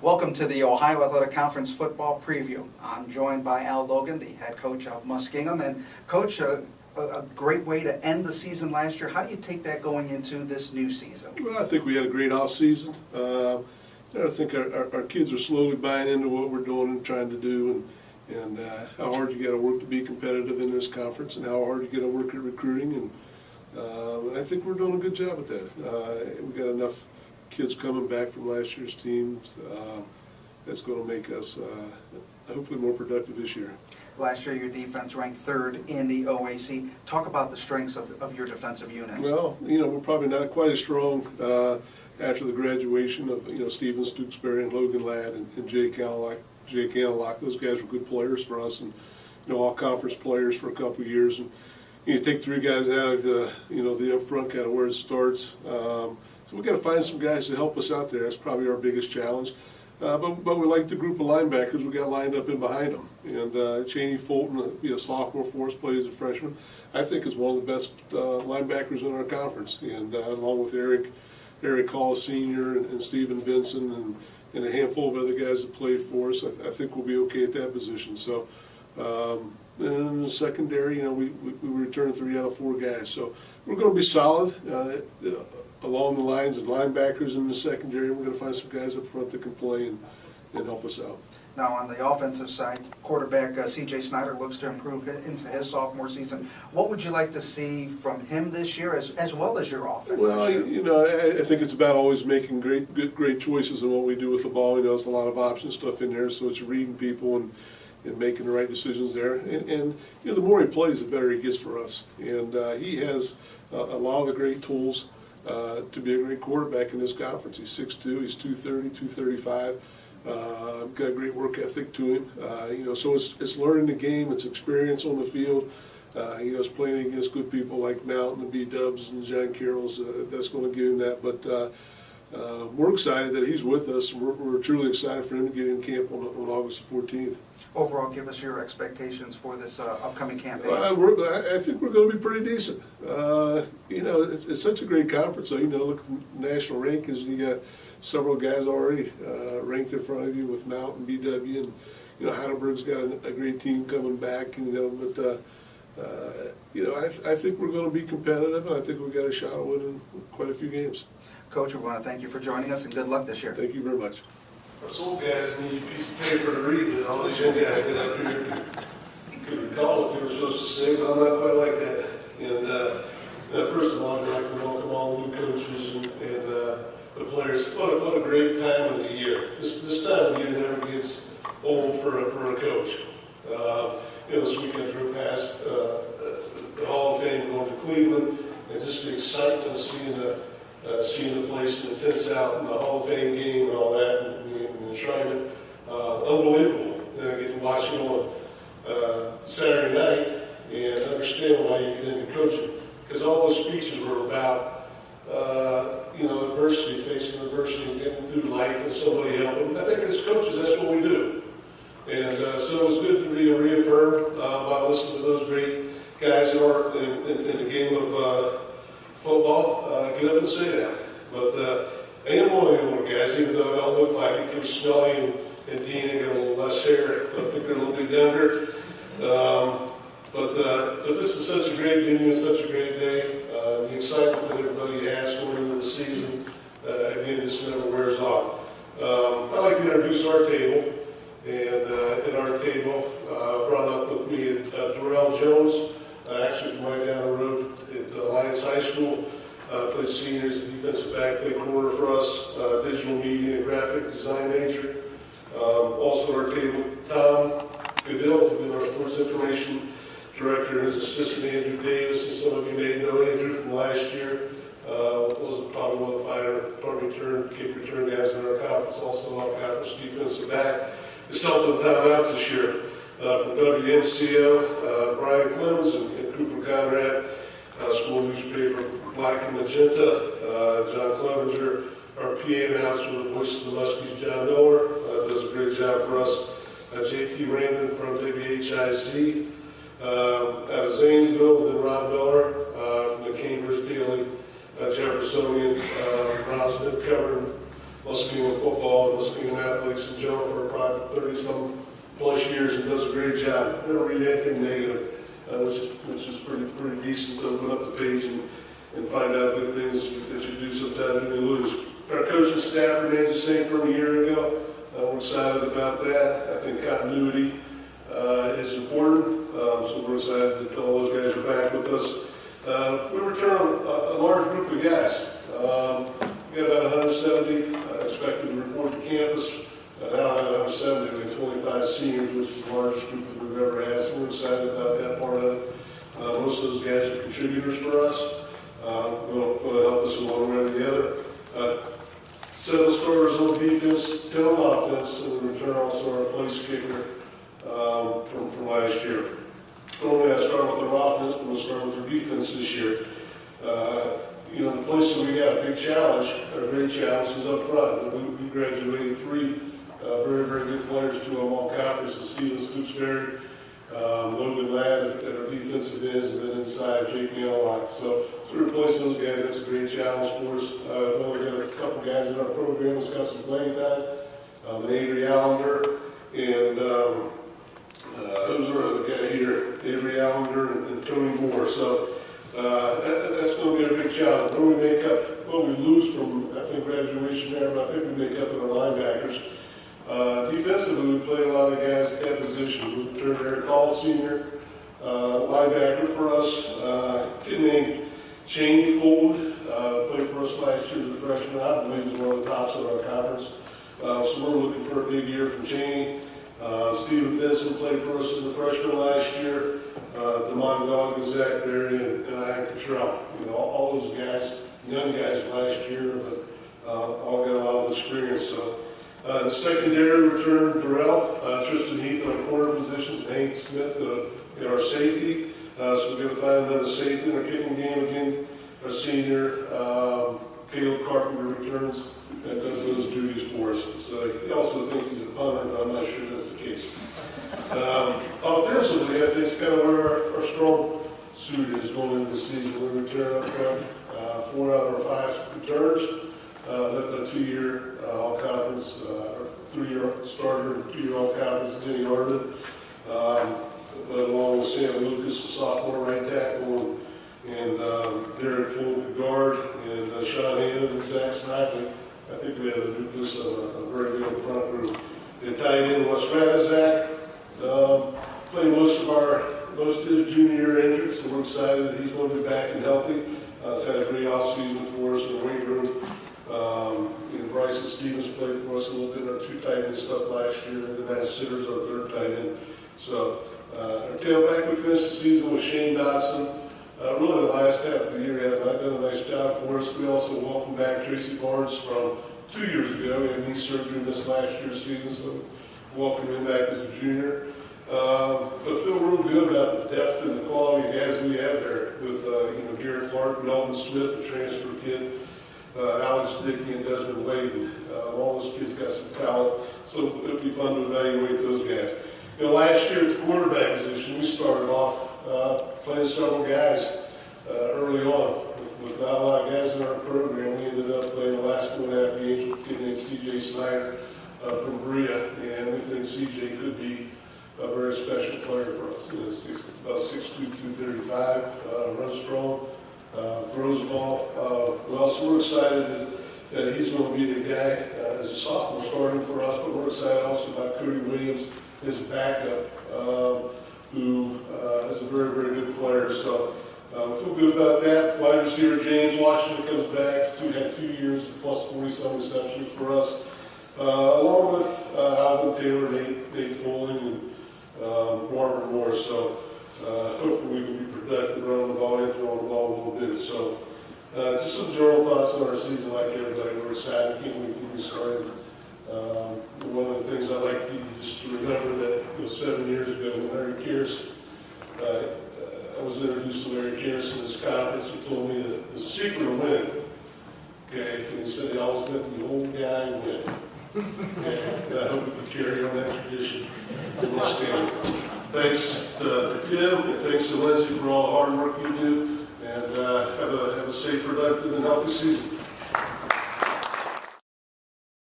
Welcome to the Ohio Athletic Conference football preview. I'm joined by Al Logan, the head coach of Muskingum. And Coach, a great way to end the season last year. How do you take that going into this new season? Well, I think we had a great off season. I think our kids are slowly buying into what we're doing and trying to do, and how hard you got to work to be competitive in this conference, and how hard you got to work at recruiting. And I think we're doing a good job with that. We got enough kids coming back from last year's teams that's going to make us hopefully more productive this year. Last year your defense ranked 3rd in the OAC. Talk about the strengths of your defensive unit. Well, we're probably not quite as strong after the graduation of Stephen Stooksbury and Logan Ladd and Jay Canton. Those guys were good players for us, and all conference players for a couple of years. And you take 3 guys out of the up front, kind of where it starts. So we got to find some guys to help us out there. That's probably our biggest challenge. But we like the group of linebackers we got lined up in behind them. And Cheney Fulton, a sophomore for us, played as a freshman. I think is one of the best linebackers in our conference. And along with Eric Hall, Sr., and Stephen Benson, and a handful of other guys that played for us, I think we'll be okay at that position. So, and in the secondary, we returned 3 out of 4 guys. So we're going to be solid along the lines of linebackers in the secondary. We're going to find some guys up front that can play and help us out. Now on the offensive side, quarterback C.J. Schneider looks to improve into his sophomore season. What would you like to see from him this year, as well as your offense? Well, this year? I think it's about always making great choices in what we do with the ball. There's a lot of option stuff in there, so it's reading people and making the right decisions there. And the more he plays, the better he gets for us. And he has a lot of the great tools to be a great quarterback in this conference. He's 6'2", he's 230, 235. Got a great work ethic to him. So it's learning the game, it's experience on the field. It's playing against good people like Mountain and B-Dubs and John Carroll's. That's going to give him that. But we're excited that he's with us. We're truly excited for him to get in camp on August 14th. Overall, give us your expectations for this upcoming campaign. I think we're going to be pretty decent. It's such a great conference. So, look at the national rankings, and you got several guys already ranked in front of you with Mountain, BW, and Heidelberg's got a great team coming back. But I think we're going to be competitive, and I think we've got a shot at winning quite a few games. Coach, we want to thank you for joining us, and good luck this year. Thank you very much. Us old guys need a piece of paper to read, and all these young guys get up here could recall what they were supposed to say, but I'm not quite like that. And first of all, I'd like to welcome all new coaches and the players. What a great time of the year. This time of the year never gets old for a coach. This weekend drew past the Hall of Fame going to Cleveland, and just the excitement of seeing the place and the tents out and the Hall of Fame game and all that, and the enshrinement. Unbelievable. Then I get to watch it on Saturday night and understand why you get into coaching. Because all those speeches were about adversity, facing adversity, and getting through life and somebody helping. I think as coaches, that's what we do. And so it was good to be reaffirmed by listening to those great guys who are in the game of football. Get up and say that. But I am one of the older guys, even though I don't look like it. Coach Smelly and Dean got a little less hair. I think they're a little bit younger. But this is such a great venue, such a great day. The excitement that everybody has going into the season, again, just never wears off. I'd like to introduce our table. And at our table, brought up with me Darrell Jones, actually from right down the road at Alliance High School. Played seniors, defensive back, played corner for us, digital media and graphic design major. Also at our table, Tom Goodell, who's been our sports information director, and his assistant Andrew Davis, and some of you may know Andrew from last year. Was probably one of the finer kick return guys in our conference, also in our conference defensive back. It's helping Tom out this year. From WMCO, Brian Clemens and Cooper Conrad, school newspaper Black and Magenta, John Clevenger, our PA announcer, the voice of the Muskies, John Miller, does a great job for us. JT Raymond from WHIZ, out of Zanesville, and then Rob Miller from the Cambridge Daily Jeffersonian. Rob's been covering Muskingum football and Muskingum athletics in general for about 30-some plus years and does a great job. Never read anything negative, which is pretty decent to open up the page and find out good things that you do sometimes when you lose. Our coaching staff remains the same from a year ago. We're excited about that. I think continuity is important, so we're excited that all those guys are back with us. We return a large group of guys. We got about 170 expected to report to campus. Now I have 170, we have 25 seniors, which is the largest group that we've ever had, so we're excited about that part of it. Most of those guys are contributors for us. Going to help us in one way or the other. 7 starters on defense, 10 on offense, and in return also our place kicker from last year. Normally I start with our offense, but we'll start with our defense this year. You know, the place that we got a big challenge, or a great challenge, is up front. We graduated 3 very good players to them all conference, Stephen Stoops-Berry, Logan Ladd at our defensive ends, and then inside Jake Neallock. So to replace those guys, that's a great challenge for us. We've only got a couple guys in our program that's got some playing time. Avery Allender and who's our other guy here? Avery Allender and Tony Moore. So that's going to be a big challenge. What do we make up? Well, we lose from, I think, graduation there, but I think we make up in our linebackers. Defensively, we play a lot of guys at that position. We returned Eric Hall, senior linebacker for us. Kid named Shane Fold played for us last year as a freshman. I believe he's one of the tops of our conference. So we're looking for a big year from Shane. Stephen Benson played for us as a freshman last year. Damon Goggins, Zach Berry, and Ian Cottrell. You know, all those guys, young guys last year, but all got a lot of experience. So. In the secondary, return Durrell, Tristan Heath in our corner positions, and Hank Smith in our safety. So we're going to find another safety in our kicking game again. Our senior, Caleb Carpenter, returns and does those duties for us. So he also thinks he's a punter, but I'm not sure that's the case. Offensively, I think it's kind of where our strong suit is going into the season. We return up front 4 out of our 5 returns. A 2-year all-conference, or 3-year starter, 2-year all-conference, Denny Arden, along with Sam Lucas, a sophomore right tackle, and Derek Fulton, guard, and Sean Hannon and Zach Schneider. I think we have a nucleus of a very good front group. And tight end was Zach. Played most of his junior year injured, so we're excited that he's going to be back and healthy. He's had a great off-season for us in the weight room. Bryson Stevens played for us a little bit in our 2 tight end stuff last year, and then Matt Sitter's our 3rd tight end. So our tailback, we finished the season with Shane Dotson. Really the last half of the year, had done a nice job for us. We also welcomed back Tracy Barnes from 2 years ago. He had knee surgery in this last year's season, so welcome him back as a junior. But feel real good about the depth and the quality of guys we have there with Garrett Clark, Melvin Smith, the transfer kid. Alex Dickey and Desmond Wade, all those kids got some talent, so it'll be fun to evaluate those guys. You know, last year at the quarterback position, we started off playing several guys early on. With not a lot of guys in our program, we ended up playing the last 2.5 games with a kid named C.J. Schneider from Berea, and we think C.J. could be a very special player for us. He's about 6'2", 235, runs strong. Throws the ball well, so we're excited that he's going to be the guy as a sophomore starting for us, but we're excited also about Cody Williams, his backup, who is a very good player. So we feel good about that. Wide receiver James Washington comes back. He's had 2 years plus 40-some receptions for us, along with Alvin Taylor, Nate Bowling, and Marvin Moore. So hopefully we can be productive running the ball and throwing the ball a little bit. So just some general thoughts on our season. Like everybody, we're excited. Can't wait to get started. One of the things I like people just to remember that 7 years ago when Larry Kearse, I was introduced to Larry Kearse in this conference. He told me the secret of winning. Okay, and he said he always let the old guy win. Okay, and I hope we can carry on that tradition in this game. Thanks to Tim, and thanks to Lindsay for all the hard work you do, and have a safe, productive, and healthy season.